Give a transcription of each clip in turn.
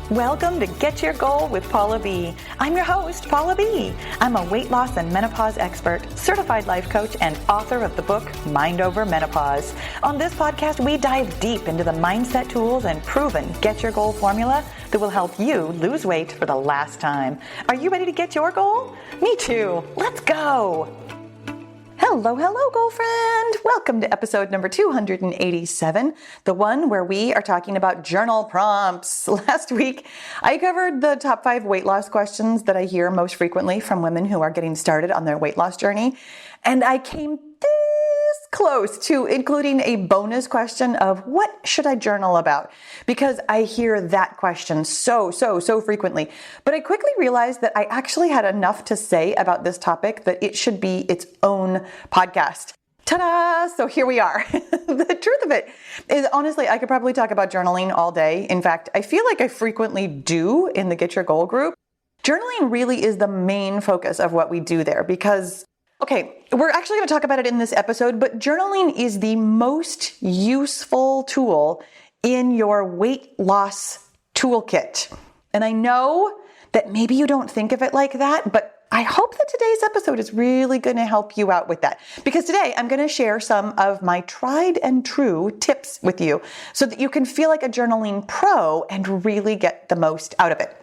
Welcome to Get Your Goal with Paula B. I'm your host, Paula B. I'm a weight loss and menopause expert, certified life coach, and author of the book, Mind Over Menopause. On this podcast, we dive deep into the mindset tools and proven Get Your Goal formula that will help you lose weight for the last time. Are you ready to get your goal? Me too. Let's go. Hello, goal friend. Welcome to episode number 287, the one where we are talking about journal prompts. Last week, I covered the top 5 weight loss questions that I hear most frequently from women who are getting started on their weight loss journey. And I came this close to including a bonus question of what should I journal about? Because I hear that question so frequently. But I quickly realized that I actually had enough to say about this topic that it should be its own podcast. Ta-da! So here we are. The truth of it is, honestly, I could probably talk about journaling all day. In fact, I feel like I frequently do in the Get Your Goal group. Journaling really is the main focus of what we do there because okay, we're actually going to talk about it in this episode, but journaling is the most useful tool in your weight loss toolkit. And I know that maybe you don't think of it like that, but I hope that today's episode is really going to help you out with that. Because today I'm going to share some of my tried and true tips with you so that you can feel like a journaling pro and really get the most out of it.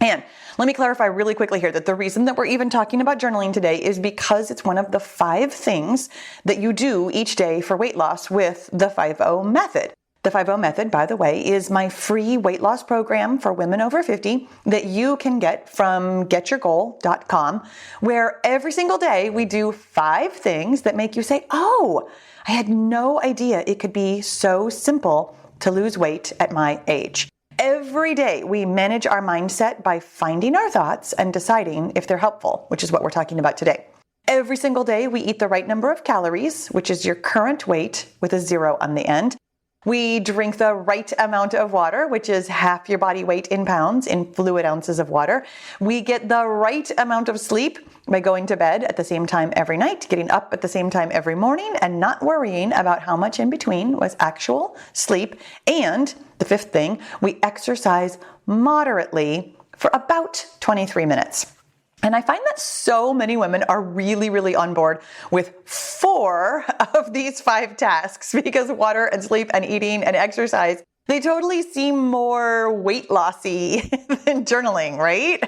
And let me clarify really quickly here that the reason that we're even talking about journaling today is because it's one of the 5 things that you do each day for weight loss with the 5-0 method. The 5-0 method, by the way, is my free weight loss program for women over 50 that you can get from getyourgoal.com, where every single day we do 5 things that make you say, oh, I had no idea it could be so simple to lose weight at my age. Every day we manage our mindset by finding our thoughts and deciding if they're helpful, which is what we're talking about today. Every single day we eat the right number of calories, which is your current weight with a 0 on the end. We drink the right amount of water, which is half your body weight in pounds in fluid ounces of water. We get the right amount of sleep by going to bed at the same time every night, getting up at the same time every morning, and not worrying about how much in between was actual sleep. And the 5th thing, we exercise moderately for about 23 minutes. And I find that so many women are really on board with 4 of these 5 tasks because water and sleep and eating and exercise, they totally seem more weight lossy than journaling, right?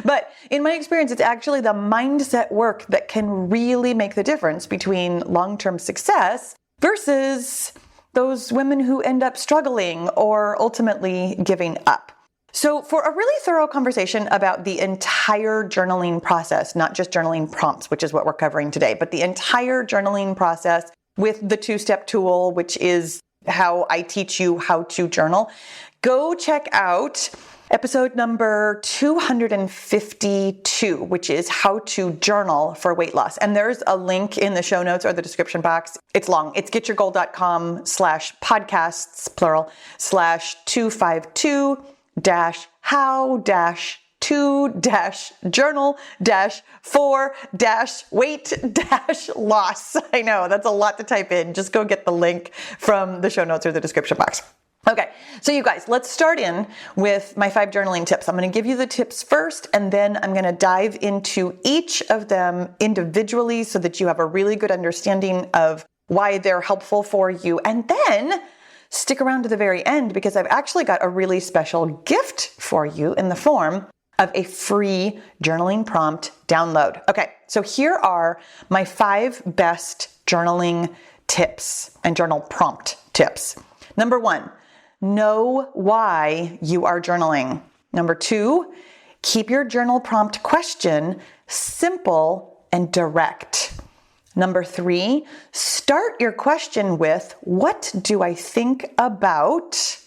But in my experience, it's actually the mindset work that can really make the difference between long-term success versus those women who end up struggling or ultimately giving up. So for a really thorough conversation about the entire journaling process, not just journaling prompts, which is what we're covering today, but the entire journaling process with the 2-step tool, which is how I teach you how to journal, go check out episode number 252, which is how to journal for weight loss. And there's a link in the show notes or the description box. It's long. It's getyourgoal.com/podcasts, plural, /252 how to journal 4 weight loss. I know that's a lot to type in. Just go get the link from the show notes or the description box. Okay, so you guys, let's start in with my 5 journaling tips. I'm going to give you the tips first, and then I'm going to dive into each of them individually so that you have a really good understanding of why they're helpful for you. And then stick around to the very end because I've actually got a really special gift for you in the form of a free journaling prompt download. Okay, so here are my 5 best journaling tips and journal prompt tips. Number 1, know why you are journaling. Number 2, keep your journal prompt question simple and direct. Number 3, start your question with, what do I think about?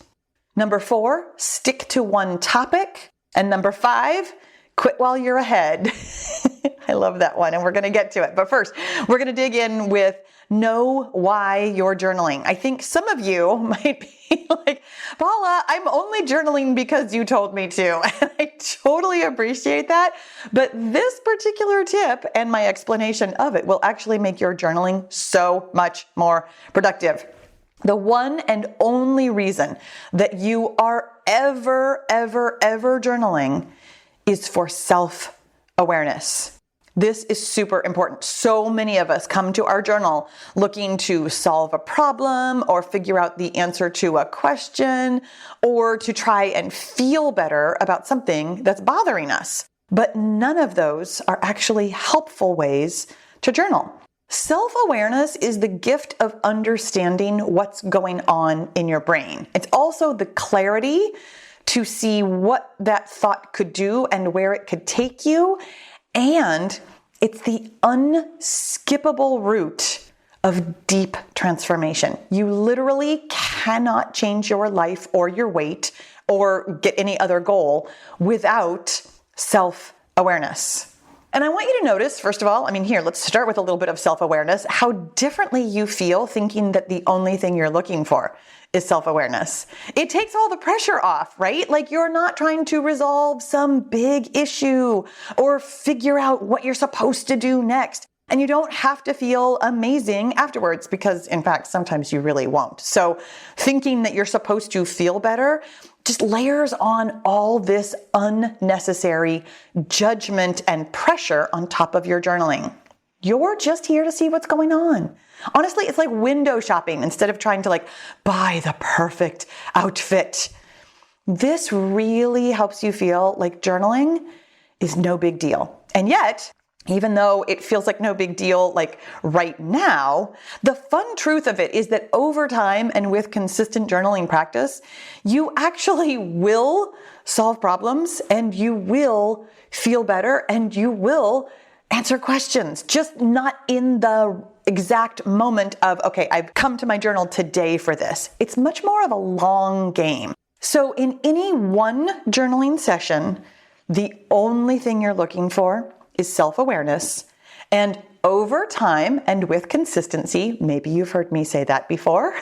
Number 4, stick to one topic. And number 5, quit while you're ahead. I love that one, and we're going to get to it. But first, we're going to dig in with know why you're journaling. I think some of you might be like, Paula, I'm only journaling because you told me to. And I totally appreciate that. But this particular tip and my explanation of it will actually make your journaling so much more productive. The one and only reason that you are ever journaling is for self-awareness. This is super important. So many of us come to our journal looking to solve a problem or figure out the answer to a question or to try and feel better about something that's bothering us. But none of those are actually helpful ways to journal. Self-awareness is the gift of understanding what's going on in your brain. It's also the clarity to see what that thought could do and where it could take you. And it's the unskippable route of deep transformation. You literally cannot change your life or your weight or get any other goal without self-awareness. And I want you to notice, first of all, let's start with a little bit of self-awareness, how differently you feel thinking that the only thing you're looking for is self-awareness. It takes all the pressure off, right? Like you're not trying to resolve some big issue or figure out what you're supposed to do next. And you don't have to feel amazing afterwards because, in fact, sometimes you really won't. So thinking that you're supposed to feel better just layers on all this unnecessary judgment and pressure on top of your journaling. You're just here to see what's going on. Honestly, it's like window shopping instead of trying to buy the perfect outfit. This really helps you feel like journaling is no big deal. And yet, even though it feels like no big deal right now, the fun truth of it is that over time and with consistent journaling practice, you actually will solve problems and you will feel better and you will answer questions, just not in the exact moment of, okay, I've come to my journal today for this. It's much more of a long game. So in any one journaling session, the only thing you're looking for is self-awareness. And over time and with consistency, maybe you've heard me say that before,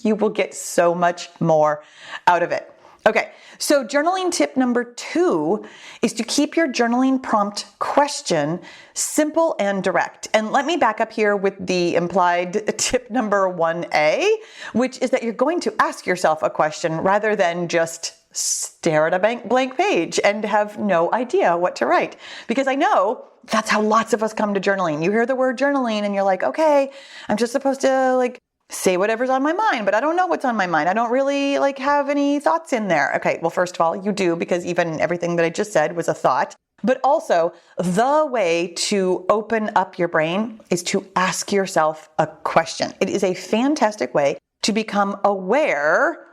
you will get so much more out of it. Okay, so journaling tip number 2 is to keep your journaling prompt question simple and direct. And let me back up here with the implied tip number 1A, which is that you're going to ask yourself a question rather than just stare at a blank page and have no idea what to write. Because I know that's how lots of us come to journaling. You hear the word journaling and you're like, okay, I'm just supposed to say whatever's on my mind, but I don't know what's on my mind. I don't really have any thoughts in there. Okay, well, first of all, you do, because even everything that I just said was a thought. But also, the way to open up your brain is to ask yourself a question. It is a fantastic way to become aware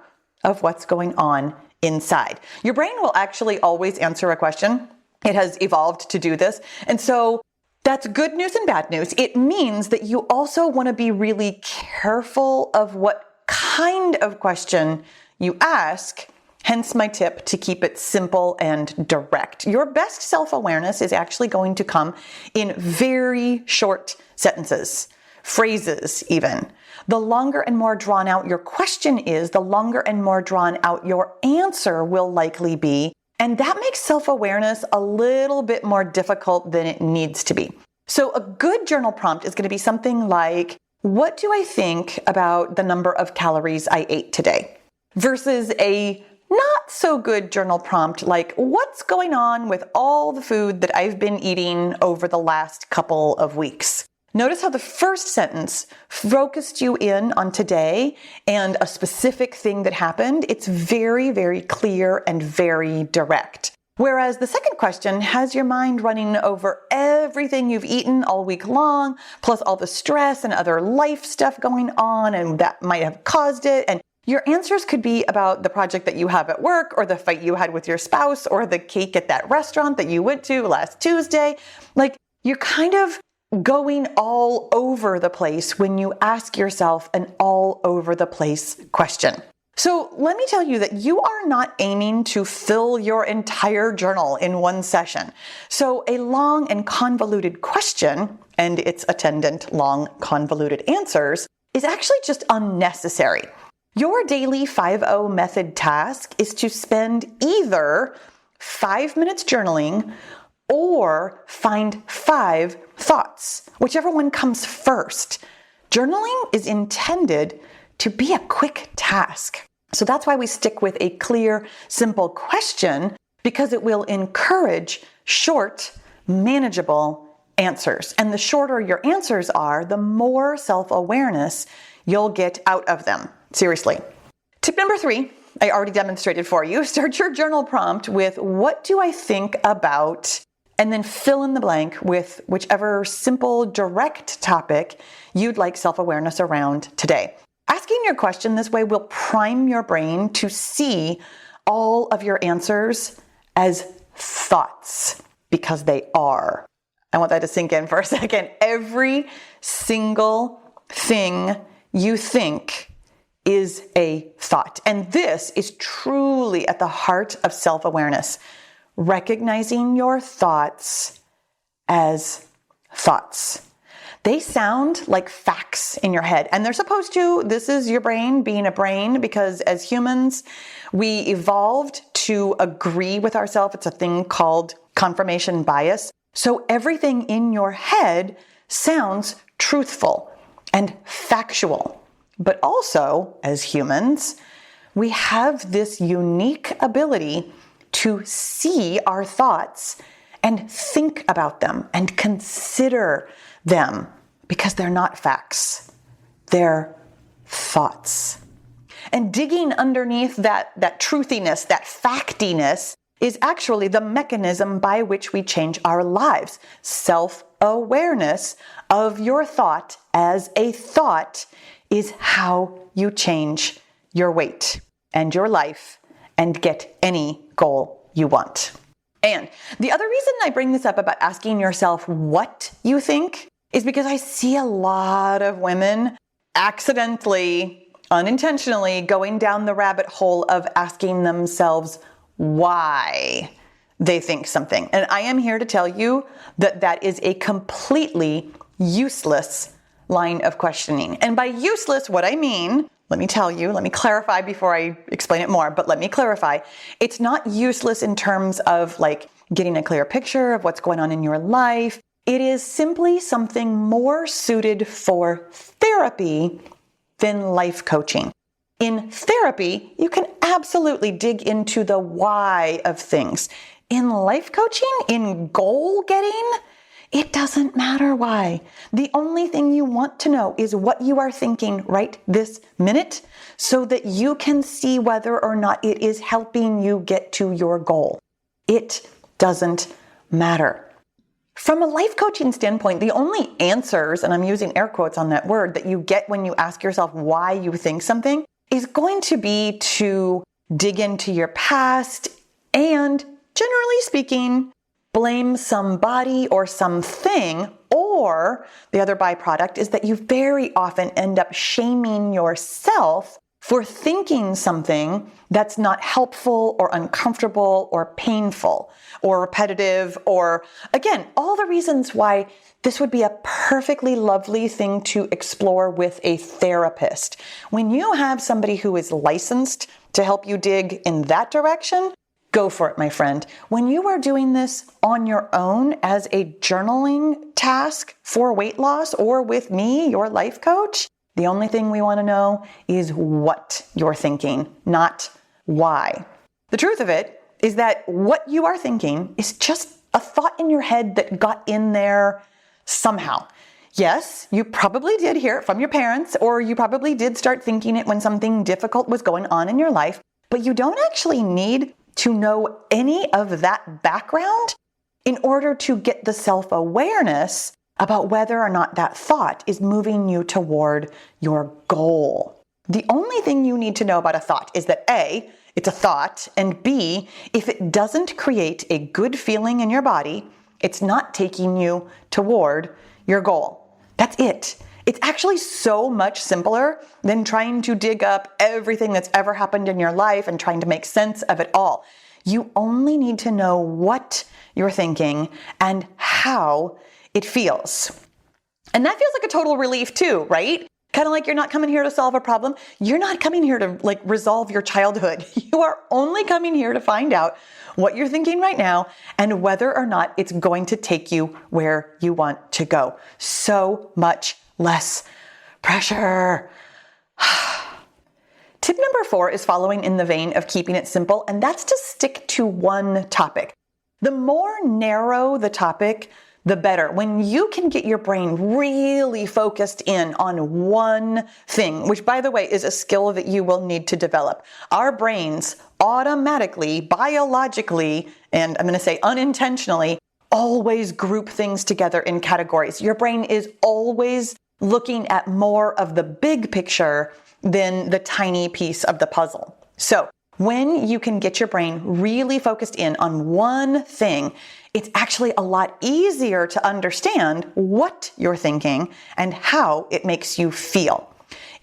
of what's going on inside. Your brain will actually always answer a question. It has evolved to do this. And so that's good news and bad news. It means that you also want to be really careful of what kind of question you ask. Hence my tip to keep it simple and direct. Your best self-awareness is actually going to come in very short sentences, phrases even. The longer and more drawn out your question is, the longer and more drawn out your answer will likely be. And that makes self-awareness a little bit more difficult than it needs to be. So a good journal prompt is going to be something like, what do I think about the number of calories I ate today? Versus a not so good journal prompt like, what's going on with all the food that I've been eating over the last couple of weeks? Notice how the first sentence focused you in on today and a specific thing that happened. It's very, very clear and very direct. Whereas the second question has your mind running over everything you've eaten all week long, plus all the stress and other life stuff going on, and that might have caused it. And your answers could be about the project that you have at work, or the fight you had with your spouse, or the cake at that restaurant that you went to last Tuesday. You're kind of going all over the place when you ask yourself an all over the place question. So let me tell you that you are not aiming to fill your entire journal in one session. So a long and convoluted question and its attendant long convoluted answers is actually just unnecessary. Your daily 5-0 method task is to spend either 5 minutes journaling or find 5 thoughts, whichever one comes first. Journaling is intended to be a quick task. So that's why we stick with a clear, simple question, because it will encourage short, manageable answers. And the shorter your answers are, the more self-awareness you'll get out of them. Seriously. Tip number 3, I already demonstrated for you. Start your journal prompt with, what do I think about? And then fill in the blank with whichever simple, direct topic you'd like self-awareness around today. Asking your question this way will prime your brain to see all of your answers as thoughts, because they are. I want that to sink in for a second. Every single thing you think is a thought. And this is truly at the heart of self-awareness. Recognizing your thoughts as thoughts. They sound like facts in your head, and they're supposed to. This is your brain being a brain, because as humans, we evolved to agree with ourselves. It's a thing called confirmation bias. So everything in your head sounds truthful and factual. But also, as humans, we have this unique ability to see our thoughts and think about them and consider them, because they're not facts, they're thoughts. And digging underneath that truthiness, that factiness, is actually the mechanism by which we change our lives. Self-awareness of your thought as a thought is how you change your weight and your life and get any goal you want. And the other reason I bring this up about asking yourself what you think is because I see a lot of women accidentally, unintentionally going down the rabbit hole of asking themselves why they think something. And I am here to tell you that that is a completely useless line of questioning. And by useless, what I mean, let me tell you, let me clarify before I explain it more, but let me clarify. It's not useless in terms of like getting a clear picture of what's going on in your life. It is simply something more suited for therapy than life coaching. In therapy, you can absolutely dig into the why of things. In life coaching, in goal getting, it doesn't matter why. The only thing you want to know is what you are thinking right this minute, so that you can see whether or not it is helping you get to your goal. It doesn't matter. From a life coaching standpoint, the only answers, and I'm using air quotes on that word, that you get when you ask yourself why you think something is going to be to dig into your past and, generally speaking, blame somebody or something, or the other byproduct is that you very often end up shaming yourself for thinking something that's not helpful or uncomfortable or painful or repetitive, or again, all the reasons why this would be a perfectly lovely thing to explore with a therapist. When you have somebody who is licensed to help you dig in that direction, go for it, my friend. When you are doing this on your own as a journaling task for weight loss, or with me, your life coach, the only thing we want to know is what you're thinking, not why. The truth of it is that what you are thinking is just a thought in your head that got in there somehow. Yes, you probably did hear it from your parents, or you probably did start thinking it when something difficult was going on in your life, but you don't actually need to know any of that background in order to get the self-awareness about whether or not that thought is moving you toward your goal. The only thing you need to know about a thought is that A, it's a thought, and B, if it doesn't create a good feeling in your body, it's not taking you toward your goal. That's it. It's actually so much simpler than trying to dig up everything that's ever happened in your life and trying to make sense of it all. You only need to know what you're thinking and how it feels. And that feels like a total relief too, right? Kind of like you're not coming here to solve a problem. You're not coming here to resolve your childhood. You are only coming here to find out what you're thinking right now and whether or not it's going to take you where you want to go. So much less pressure. Tip number 4 is following in the vein of keeping it simple, and that's to stick to one topic. The more narrow the topic, the better. When you can get your brain really focused in on one thing, which by the way is a skill that you will need to develop. Our brains automatically, biologically, and I'm going to say unintentionally, always group things together in categories. Your brain is always looking at more of the big picture than the tiny piece of the puzzle. So when you can get your brain really focused in on one thing, it's actually a lot easier to understand what you're thinking and how it makes you feel.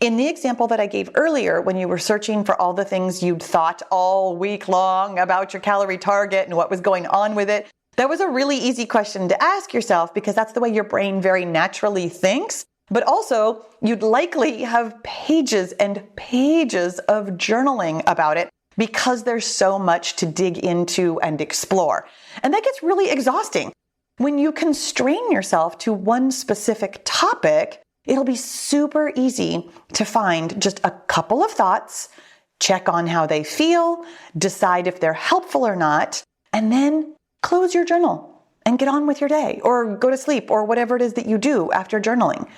In the example that I gave earlier, when you were searching for all the things you'd thought all week long about your calorie target and what was going on with it, that was a really easy question to ask yourself because that's the way your brain very naturally thinks. But also, you'd likely have pages and pages of journaling about it because there's so much to dig into and explore. And that gets really exhausting. When you constrain yourself to one specific topic, it'll be super easy to find just a couple of thoughts, check on how they feel, decide if they're helpful or not, and then close your journal and get on with your day or go to sleep or whatever it is that you do after journaling.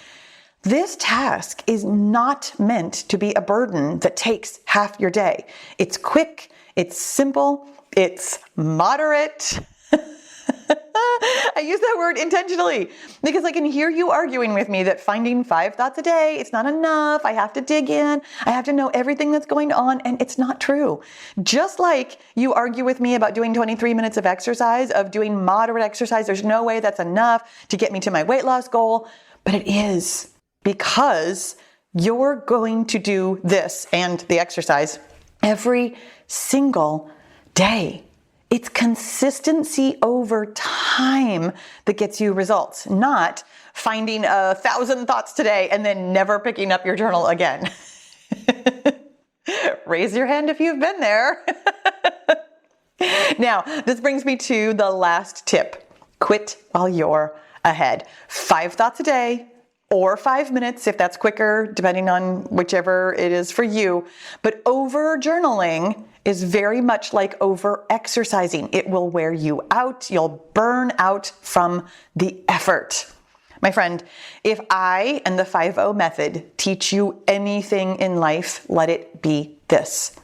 This task is not meant to be a burden that takes half your day. It's quick, it's simple, it's moderate. I use that word intentionally because I can hear you arguing with me that finding 5 thoughts a day, it's not enough. I have to dig in. I have to know everything that's going on, and it's not true. Just like you argue with me about doing 23 minutes of exercise, of doing moderate exercise, there's no way that's enough to get me to my weight loss goal, but it is. Because you're going to do this and the exercise every single day. It's consistency over time that gets you results, not finding 1,000 thoughts today and then never picking up your journal again. Raise your hand if you've been there. Now, this brings me to the last tip. Quit while you're ahead. 5 thoughts a day. Or 5 minutes if that's quicker, depending on whichever it is for you. But over journaling is very much like over exercising. It will wear you out. You'll burn out from the effort. My friend, if I and the 5-0 method teach you anything in life, let it be this.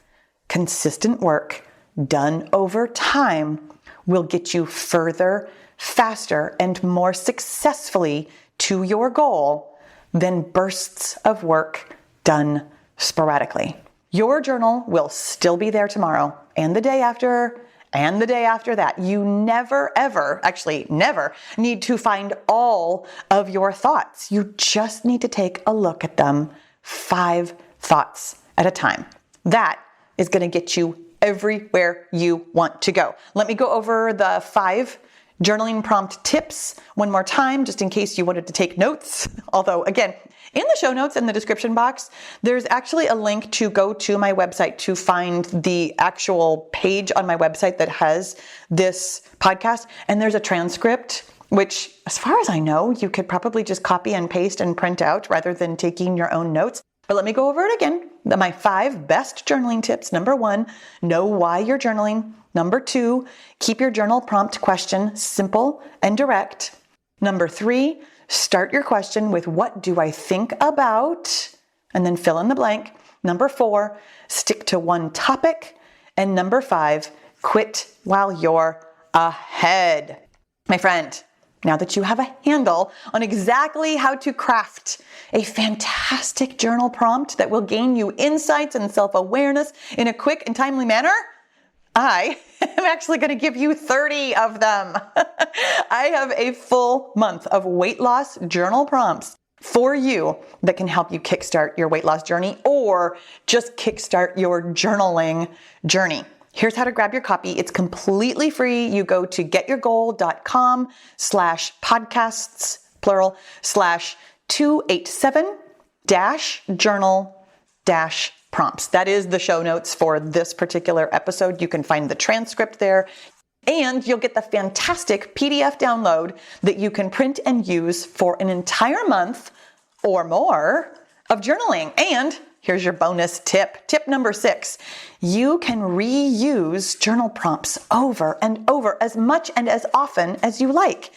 Consistent work done over time will get you further, faster, and more successfully to your goal than bursts of work done sporadically. Your journal will still be there tomorrow and the day after and the day after that. You never, ever, actually never need to find all of your thoughts. You just need to take a look at them 5 thoughts at a time. That is going to get you everywhere you want to go. Let me go over the 5 journaling prompt tips one more time, just in case you wanted to take notes. Although, again, in the show notes in the description box, there's actually a link to go to my website to find the actual page on my website that has this podcast. And there's a transcript, which, as far as I know, you could probably just copy and paste and print out rather than taking your own notes. But let me go over it again. My 5 best journaling tips. Number 1, know why you're journaling. Number 2, keep your journal prompt question simple and direct. Number 3, start your question with what do I think about? And then fill in the blank. Number 4, stick to one topic. And number 5, quit while you're ahead. My friend, now that you have a handle on exactly how to craft a fantastic journal prompt that will gain you insights and self-awareness in a quick and timely manner, I am actually going to give you 30 of them. I have a full month of weight loss journal prompts for you that can help you kickstart your weight loss journey or just kickstart your journaling journey. Here's how to grab your copy. It's completely free. You go to getyourgoal.com/podcasts, plural, /287-journal-prompts. That is the show notes for this particular episode. You can find the transcript there. And you'll get the fantastic PDF download that you can print and use for an entire month or more of journaling. And Here's your bonus tip. Tip number 6. You can reuse journal prompts over and over as much and as often as you like.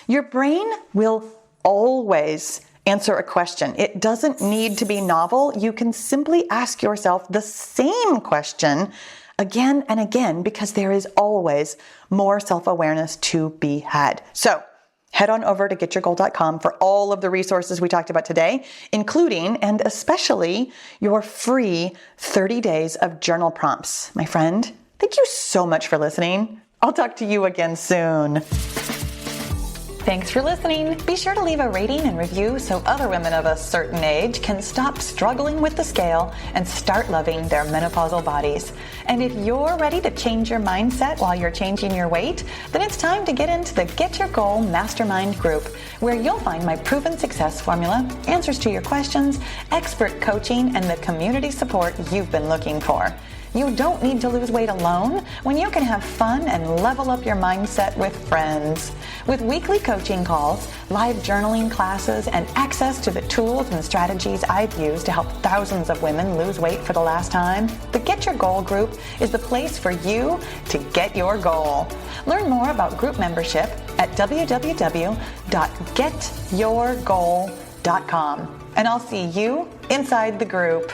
Your brain will always answer a question. It doesn't need to be novel. You can simply ask yourself the same question again and again because there is always more self-awareness to be had. So head on over to getyourgoal.com for all of the resources we talked about today, including and especially your free 30 days of journal prompts. My friend, thank you so much for listening. I'll talk to you again soon. Thanks for listening. Be sure to leave a rating and review so other women of a certain age can stop struggling with the scale and start loving their menopausal bodies. And if you're ready to change your mindset while you're changing your weight, then it's time to get into the Get Your Goal Mastermind group, where you'll find my proven success formula, answers to your questions, expert coaching, and the community support you've been looking for. You don't need to lose weight alone when you can have fun and level up your mindset with friends. With weekly coaching calls, live journaling classes, and access to the tools and strategies I've used to help thousands of women lose weight for the last time, the Get Your Goal group is the place for you to get your goal. Learn more about group membership at www.getyourgoal.com. And I'll see you inside the group.